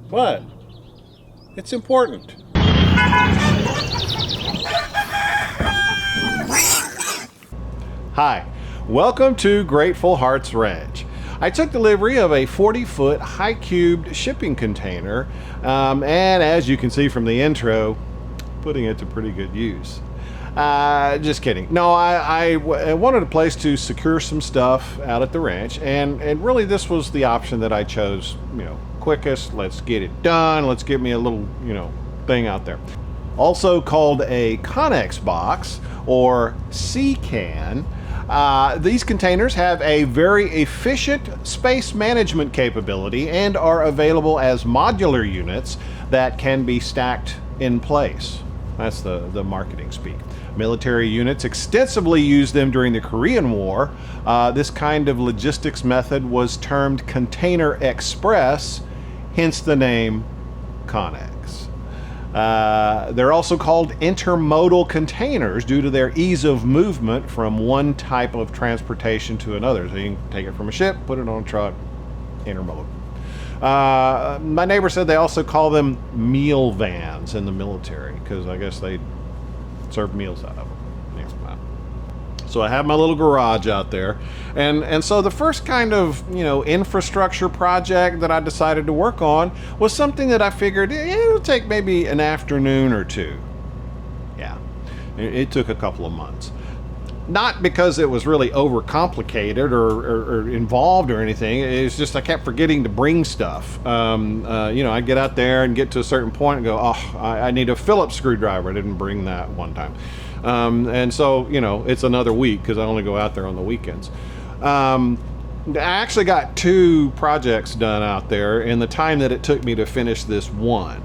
What? It's important. Hi, welcome to Grateful Hearts Ranch. I took delivery of a 40-foot high-cubed shipping container, and as you can see from the intro, putting it to pretty good use. Just kidding. No, I wanted a place to secure some stuff out at the ranch, and really this was the option that I chose, quickest. Let's get it done. Let's get me a little, thing out there. Also called a Connex box or C-can. These containers have a very efficient space management capability and are available as modular units that can be stacked in place. That's the marketing speak. Military units extensively used them during the Korean War. This kind of logistics method was termed Container Express, hence the name Connex. They're also called intermodal containers due to their ease of movement from one type of transportation to another. So you can take it from a ship, put it on a truck, intermodal. My neighbor said they also call them meal vans in the military because I guess they serve meals out of them. Yeah. So I have my little garage out there, and so the first kind of infrastructure project that I decided to work on was something that I figured it'll take maybe an afternoon or two. Yeah, it took a couple of months. Not because it was really overcomplicated or involved or anything. It's just I kept forgetting to bring stuff. I'd get out there and get to a certain point and go, oh, I need a Phillips screwdriver. I didn't bring that one time. And so, it's another week because I only go out there on the weekends. I actually got 2 projects done out there in the time that it took me to finish this one.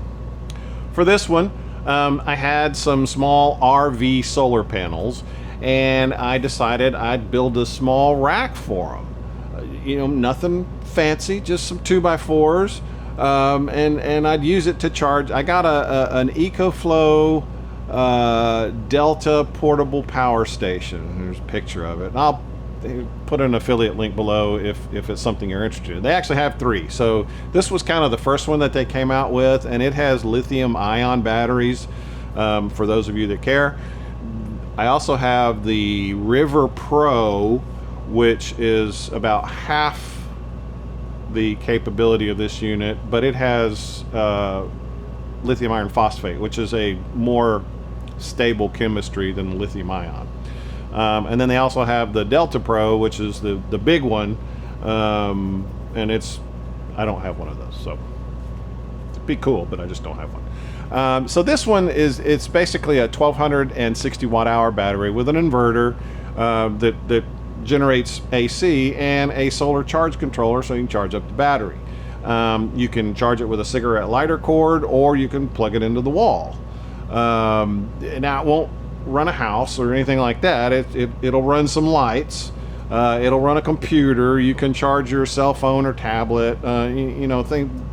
For this one, I had some small RV solar panels, and I decided I'd build a small rack for them. Nothing fancy, just some 2x4s, and I'd use it to charge. I got an EcoFlow Delta portable power station. There's a picture of it. And I'll put an affiliate link below if it's something you're interested in. They actually have 3. So this was kind of the first one that they came out with, and it has lithium ion batteries, for those of you that care. I also have the River Pro, which is about half the capability of this unit, but it has lithium iron phosphate, which is a more stable chemistry than lithium ion. And then they also have the Delta Pro, which is the big one, and I don't have one of those, so it'd be cool, but I just don't have one. So this one it's basically a 1260 watt-hour battery with an inverter that generates AC and a solar charge controller, so you can charge up the battery. You can charge it with a cigarette lighter cord, or you can plug it into the wall. Now it won't run a house or anything like that. It'll run some lights. It'll run a computer. You can charge your cell phone or tablet,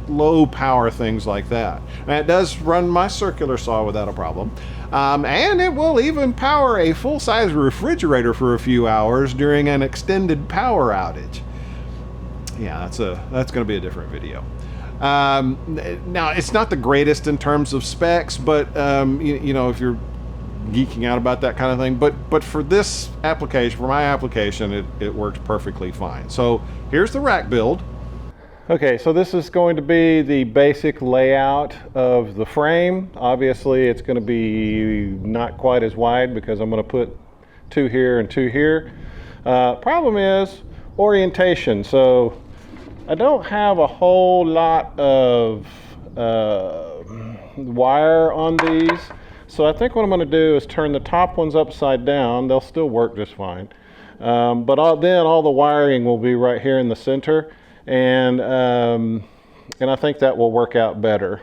low power things like that. And it does run my circular saw without a problem. And it will even power a full-size refrigerator for a few hours during an extended power outage. Yeah, that's going to be a different video. Now, it's not the greatest in terms of specs, but if you're geeking out about that kind of thing, but for this application, for my application, it works perfectly fine. So here's the rack build. Okay, so this is going to be the basic layout of the frame. Obviously it's going to be not quite as wide because I'm going to put 2 here and 2 here. Problem is orientation. So I don't have a whole lot of wire on these. So I think what I'm going to do is turn the top ones upside down. They'll still work just fine. But then all the wiring will be right here in the center. and I think that will work out better.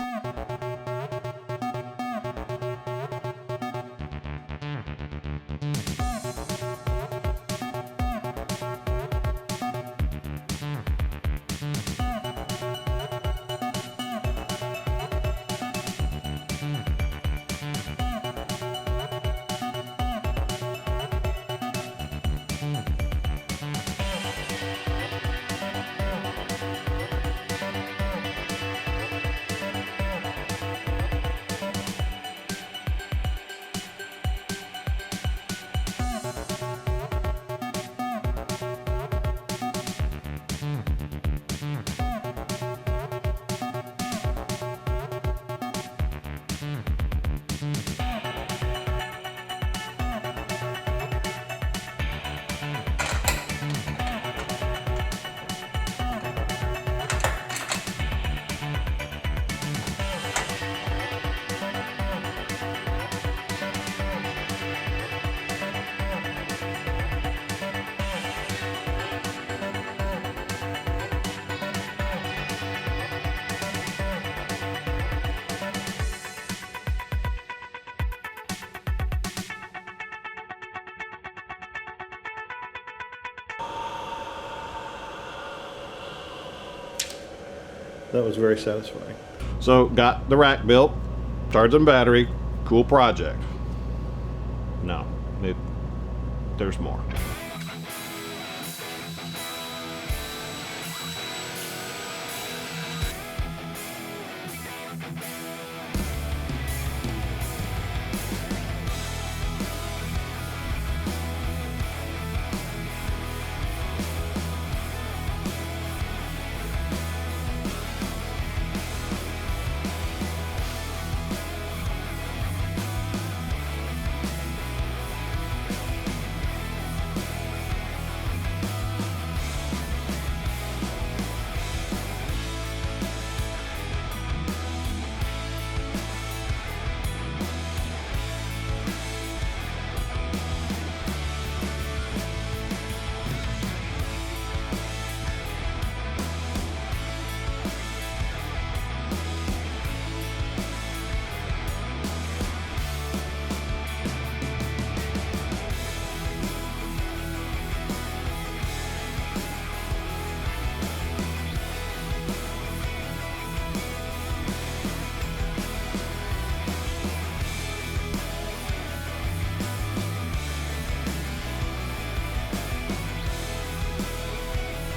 That was very satisfying. So got the rack built, charging battery, cool project. No, there's more.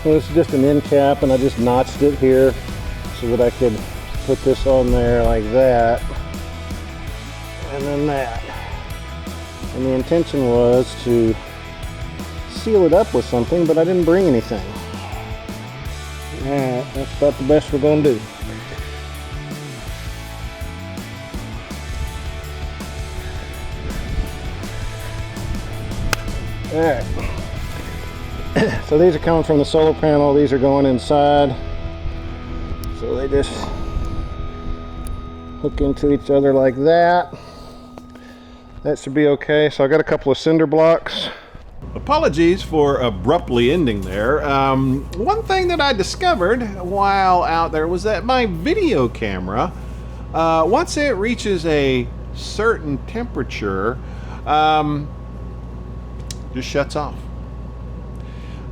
Well, this is just an end cap, and I just notched it here so that I could put this on there like that, and then that. And the intention was to seal it up with something, but I didn't bring anything. Alright, that's about the best we're going to do. Alright. So these are coming from the solar panel, these are going inside. So they just hook into each other like that. That should be okay. So I got a couple of cinder blocks. Apologies for abruptly ending there. One thing that I discovered while out there was that my video camera, once it reaches a certain temperature, just shuts off.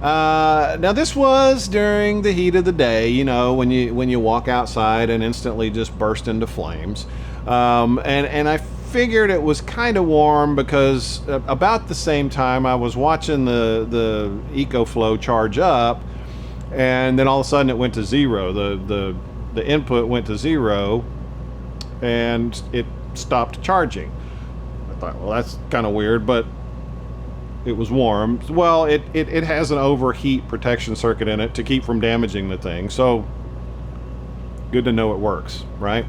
Now this was during the heat of the day, you know, when you walk outside and instantly just burst into flames. And I figured it was kind of warm because about the same time I was watching the EcoFlow charge up, and then all of a sudden it went to zero. The input went to zero and it stopped charging. I thought, well, that's kind of weird, but it was warm. Well, it has an overheat protection circuit in it to keep from damaging the thing. So good to know it works, right?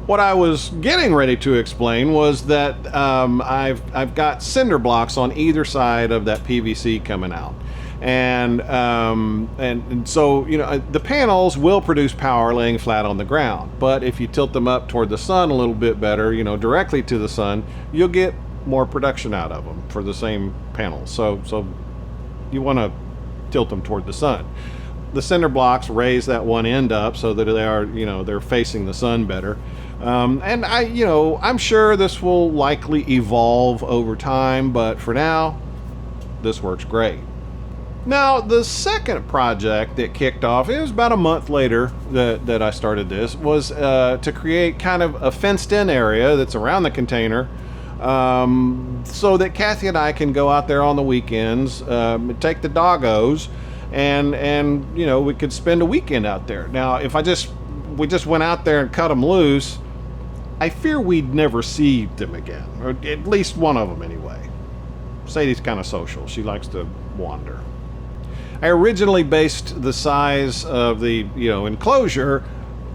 What I was getting ready to explain was that I've got cinder blocks on either side of that PVC coming out. And so, you know, the panels will produce power laying flat on the ground. But if you tilt them up toward the sun a little bit better, you know, directly to the sun, you'll get more production out of them for the same panels. So you want to tilt them toward the sun. the cinder blocks raise that one end up so that they are, they're facing the sun better. And I'm sure this will likely evolve over time, but for now, this works great. Now, the second project that kicked off, it was about a month later that I started this, was to create kind of a fenced-in area that's around the container, so that Kathy and I can go out there on the weekends, take the doggos, and we could spend a weekend out there. Now, if we just went out there and cut them loose, I fear we'd never see them again, or at least one of them anyway. Sadie's kind of social. She likes to wander. I originally based the size of the enclosure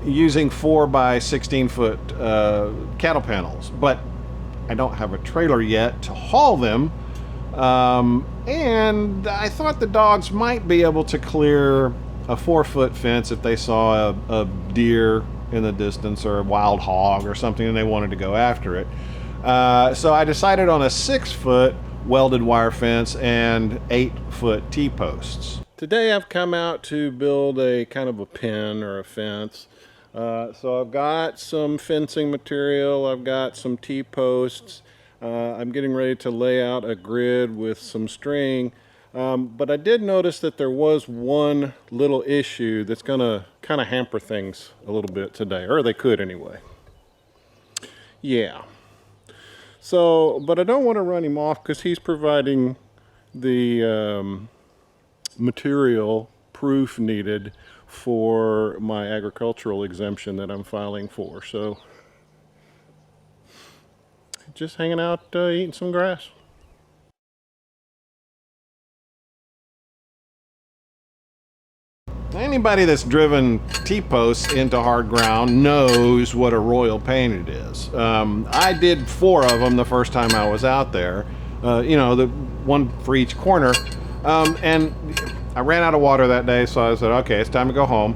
using 4 by 16 foot cattle panels, but I don't have a trailer yet to haul them, and I thought the dogs might be able to clear a 4-foot fence if they saw a deer in the distance or a wild hog or something and they wanted to go after it. So I decided on a 6-foot welded wire fence and 8-foot T-posts. Today I've come out to build a kind of a pen or a fence. So I've got some fencing material, I've got some T-posts, I'm getting ready to lay out a grid with some string, but I did notice that there was one little issue that's going to kind of hamper things a little bit today, or they could anyway. Yeah. So, but I don't want to run him off because he's providing the material proof needed for my agricultural exemption that I'm filing for. So, just hanging out, eating some grass. Anybody that's driven T-posts into hard ground knows what a royal pain it is. I did 4 of them the first time I was out there, the one for each corner, and I ran out of water that day, so I said, okay, it's time to go home.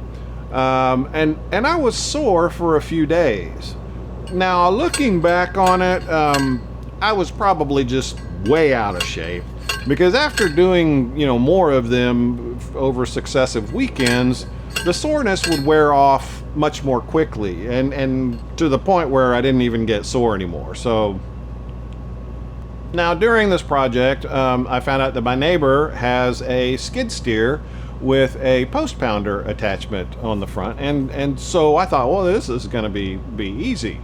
And I was sore for a few days. Now, looking back on it, I was probably just way out of shape, because after doing, more of them over successive weekends, the soreness would wear off much more quickly, and to the point where I didn't even get sore anymore. So now during this project, I found out that my neighbor has a skid steer with a post pounder attachment on the front, and so I thought, well, this is going to be easy.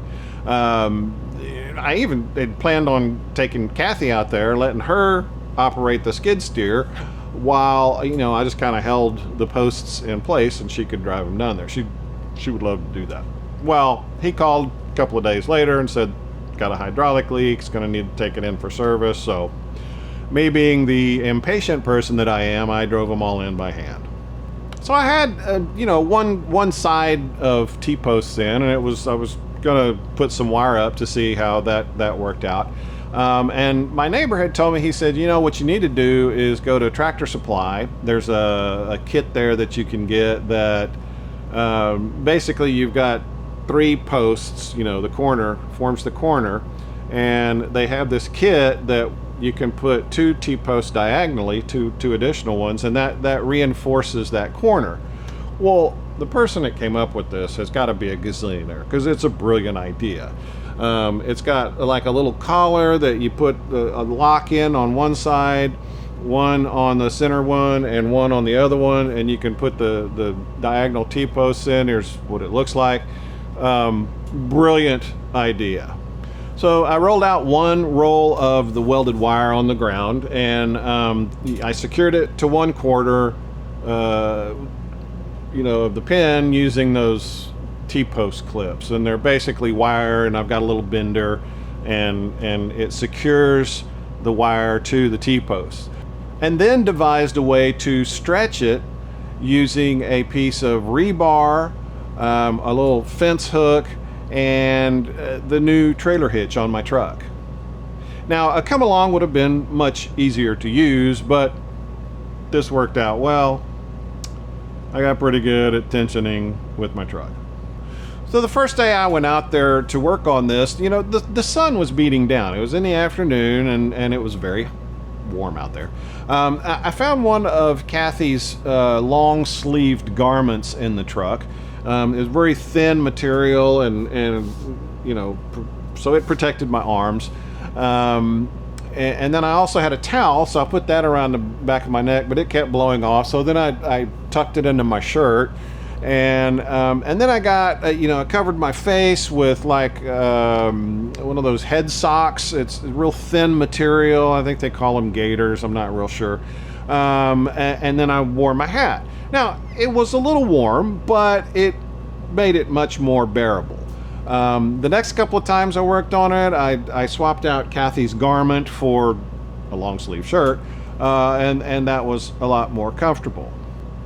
I even had planned on taking Kathy out there, letting her operate the skid steer while I just kind of held the posts in place and she could drive them down there. She would love to do that. Well, he called a couple of days later and said, got a hydraulic leak, it's going to need to take it in for service. So me being the impatient person that I am, I drove them all in by hand. So I had one side of T-posts in, and I was gonna put some wire up to see how that worked out. And my neighbor had told me, he said, what you need to do is go to Tractor Supply. There's a kit there that you can get that basically you've got 3 posts, the corner forms the corner, and they have this kit that you can put 2 T-posts diagonally, two additional ones, and that reinforces that corner. Well, the person that came up with this has got to be a gazillionaire, because it's a brilliant idea. It's got like a little collar that you put a lock in on one side, one on the center one, and one on the other one, and you can put the diagonal T-posts in. Here's what it looks like. Brilliant idea. So I rolled out one roll of the welded wire on the ground, and I secured it to 1/4 of the pin using those T-post clips, and they're basically wire, and I've got a little bender, and it secures the wire to the T-post. And then devised a way to stretch it using a piece of rebar, a little fence hook, and the new trailer hitch on my truck. Now, a come along would have been much easier to use, but this worked out well. I got pretty good at tensioning with my truck. So the first day I went out there to work on this, the sun was beating down. It was in the afternoon, and it was very warm out there. I found one of Kathy's long-sleeved garments in the truck. It was very thin material, and you know, so it protected my arms. And then I also had a towel, so I put that around the back of my neck, but it kept blowing off. So then I tucked it into my shirt, and then I got you know, I covered my face with like one of those head socks. It's real thin material. I think they call them gaiters. I'm not real sure. And then I wore my hat. Now it was a little warm, but it made it much more bearable. The next couple of times I worked on it, I swapped out Kathy's garment for a long sleeve shirt, and that was a lot more comfortable.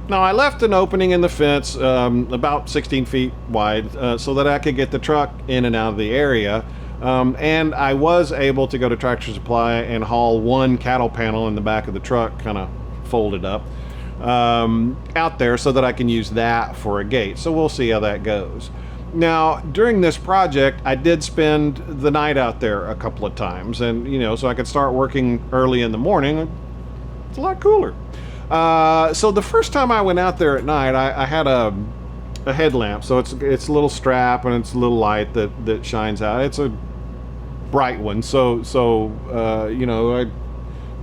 Now I left an opening in the fence about 16 feet wide so that I could get the truck in and out of the area, and I was able to go to Tractor Supply and haul one cattle panel in the back of the truck, kind of folded up, out there so that I can use that for a gate. So we'll see how that goes. Now, during this project, I did spend the night out there a couple of times, and you know, so I could start working early in the morning. It's a lot cooler. So the first time I went out there at night, I had a headlamp. So it's a little strap, and it's a little light that shines out. It's a bright one. So you know, I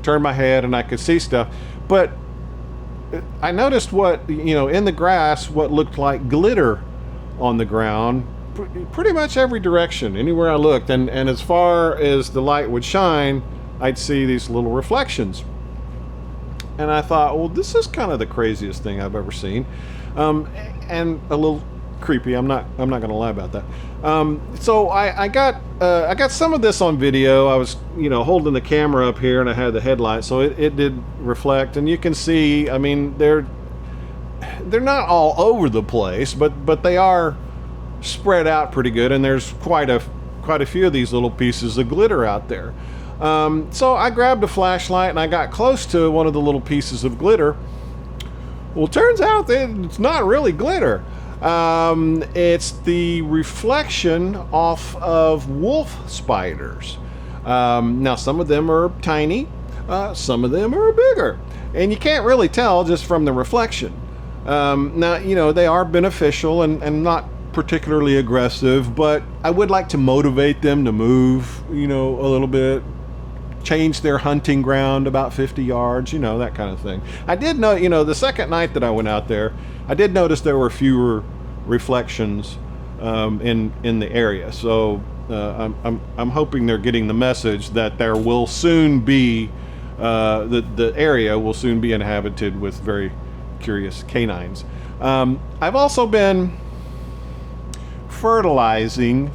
turned my head and I could see stuff, but I noticed what, you know, in the grass, what looked like glitter on the ground, pretty much every direction, anywhere I looked, and as far as the light would shine, I'd see these little reflections. And I thought, well, this is kind of the craziest thing I've ever seen, and a little creepy. I'm not going to lie about that. So I got some of this on video. I was, you know, holding the camera up here, and I had the headlight, so it did reflect, and you can see. I mean, they're not all over the place, but they are spread out pretty good, and there's quite a few of these little pieces of glitter out there. So I grabbed a flashlight and I got close to one of the little pieces of glitter. Well, it turns out that it's not really glitter. It's the reflection off of wolf spiders. Now some of them are tiny, some of them are bigger, and you can't really tell just from the reflection. Now, you know, they are beneficial and not particularly aggressive, but I would like to motivate them to move, you know, a little bit, change their hunting ground about 50 yards, you know, that kind of thing. I did know, you know, the second night that I went out there, I did notice there were fewer reflections in the area. So I'm hoping they're getting the message that there will soon be, the area will soon be inhabited with very curious canines. I've also been fertilizing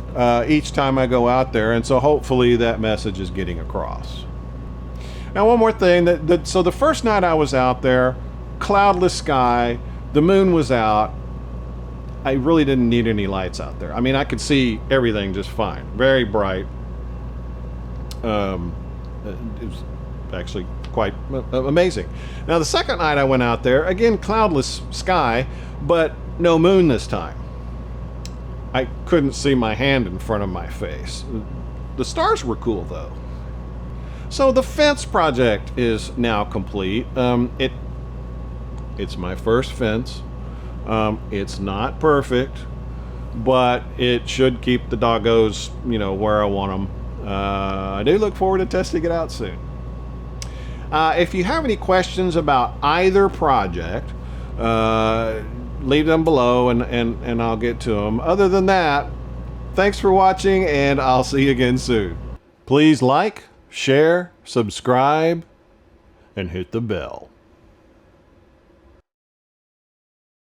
each time I go out there, and so hopefully that message is getting across. Now, one more thing, so the first night I was out there, cloudless sky, the moon was out. I really didn't need any lights out there. I mean, I could see everything just fine, very bright. It was actually quite amazing. Now, the second night I went out there, again, cloudless sky, but no moon this time. I couldn't see my hand in front of my face. The stars were cool, though. So the fence project is now complete. It's my first fence. It's not perfect, but it should keep the doggos, you know, where I want them. I do look forward to testing it out soon. If you have any questions about either project, leave them below and I'll get to them. Other than that, thanks for watching, and I'll see you again soon. Please like, share, subscribe, and hit the bell.